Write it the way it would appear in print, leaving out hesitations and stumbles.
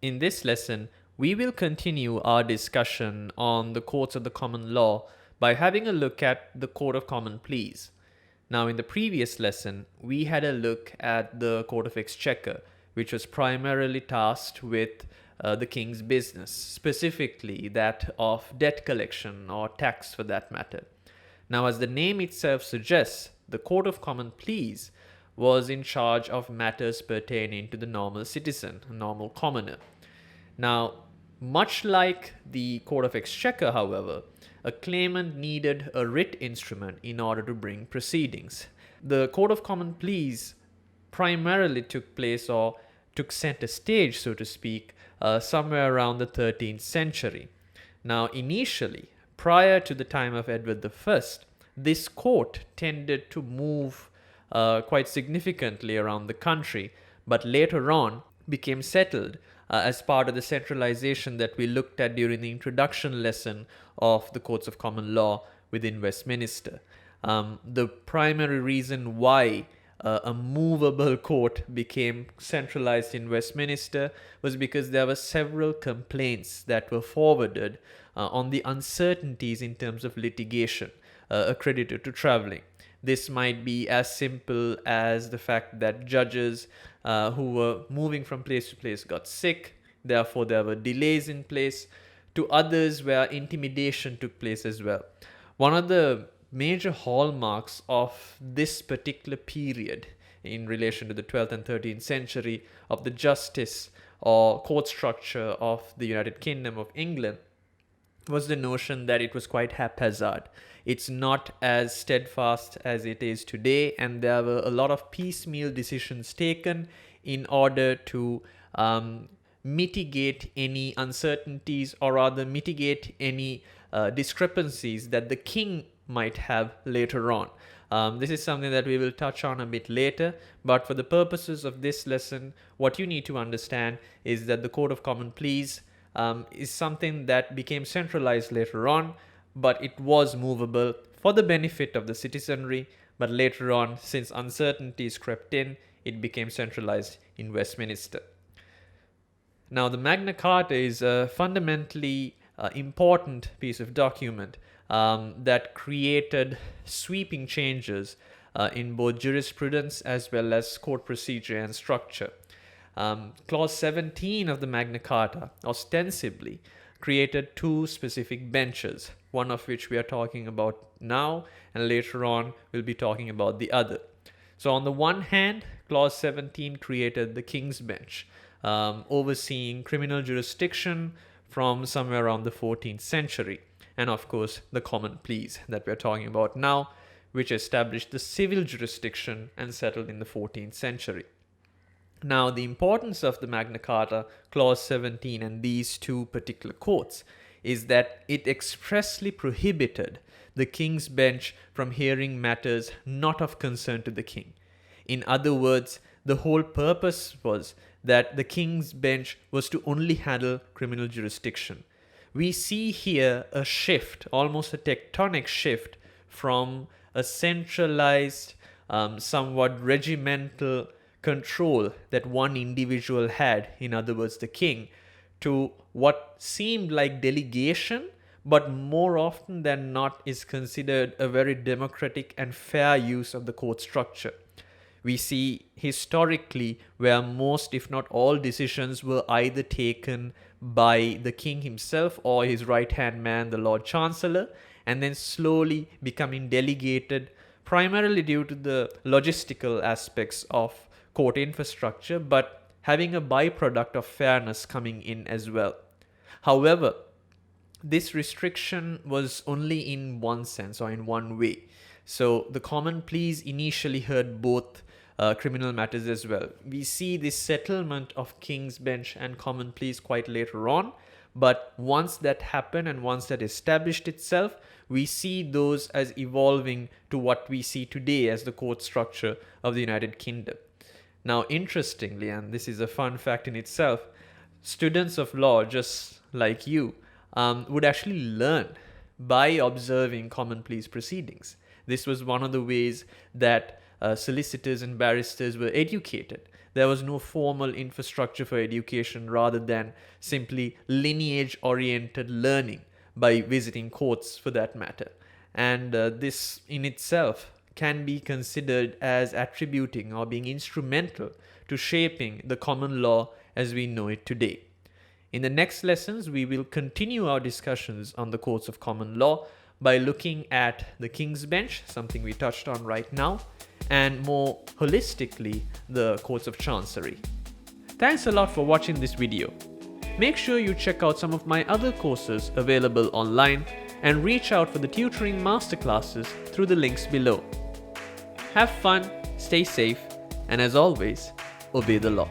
In this lesson, we will continue our discussion on the courts of the common law by having a look at the Court of Common Pleas. Now, in the previous lesson, we had a look at the Court of Exchequer, which was primarily tasked with the king's business, specifically that of debt collection or tax for that matter. Now, as the name itself suggests, the Court of Common Pleas was in charge of matters pertaining to the normal citizen, normal commoner. Now, much like the Court of Exchequer, however, a claimant needed a writ instrument in order to bring proceedings. The Court of Common Pleas primarily took place, or took center stage, so to speak, somewhere around the 13th century. Now, initially, prior to the time of Edward I, this court tended to move quite significantly around the country, but later on became settled as part of the centralization that we looked at during the introduction lesson of the Courts of Common Law within Westminster. The primary reason why a movable court became centralized in Westminster was because there were several complaints that were forwarded on the uncertainties in terms of litigation accredited to traveling. This might be as simple as the fact that judges who were moving from place to place got sick, therefore there were delays in place, to others where intimidation took place as well. One of the major hallmarks of this particular period in relation to the 12th and 13th century of the justice or court structure of the United Kingdom of England was the notion that it was quite haphazard. It's not as steadfast as it is today, and there were a lot of piecemeal decisions taken in order to mitigate any uncertainties, or rather mitigate any discrepancies that the king might have later on. This is something that we will touch on a bit later, but for the purposes of this lesson, what you need to understand is that the Court of Common Pleas is something that became centralized later on, but it was movable for the benefit of the citizenry. But later on, since uncertainties crept in, it became centralized in Westminster. Now, the Magna Carta is a fundamentally important piece of document that created sweeping changes in both jurisprudence as well as court procedure and structure. Clause 17 of the Magna Carta ostensibly created two specific benches, one of which we are talking about now, and later on we'll be talking about the other. So on the one hand, Clause 17 created the King's Bench, overseeing criminal jurisdiction from somewhere around the 14th century, and of course the Common Pleas that we're talking about now, which established the civil jurisdiction and settled in the 14th century. Now, the importance of the Magna Carta, Clause 17, and these two particular courts is that it expressly prohibited the King's Bench from hearing matters not of concern to the king. In other words, the whole purpose was that the King's Bench was to only handle criminal jurisdiction. We see here a shift, almost a tectonic shift, from a centralized, somewhat regimental control that one individual had, in other words the king, to what seemed like delegation, but more often than not is considered a very democratic and fair use of the court structure. We see historically where most, if not all, decisions were either taken by the king himself or his right-hand man, the Lord Chancellor, and then slowly becoming delegated, primarily due to the logistical aspects of court infrastructure, but having a byproduct of fairness coming in as well. However, this restriction was only in one sense, or in one way. So the Common Pleas initially heard both criminal matters as well. We see this settlement of King's Bench and Common Pleas quite later on, but once that happened and once that established itself, we see those as evolving to what we see today as the court structure of the United Kingdom. Now, interestingly, and this is a fun fact in itself, students of law, just like you, would actually learn by observing Common Pleas proceedings. This was one of the ways that solicitors and barristers were educated. there was no formal infrastructure for education rather than simply lineage-oriented learning by visiting courts for that matter. And this in itself can be considered as attributing or being instrumental to shaping the common law as we know it today. In the next lessons, we will continue our discussions on the courts of common law by looking at the King's Bench, something we touched on right now, and more holistically, the courts of chancery. Thanks a lot for watching this video. Make sure you check out some of my other courses available online and reach out for the tutoring masterclasses through the links below. Have fun, stay safe, and as always, obey the law.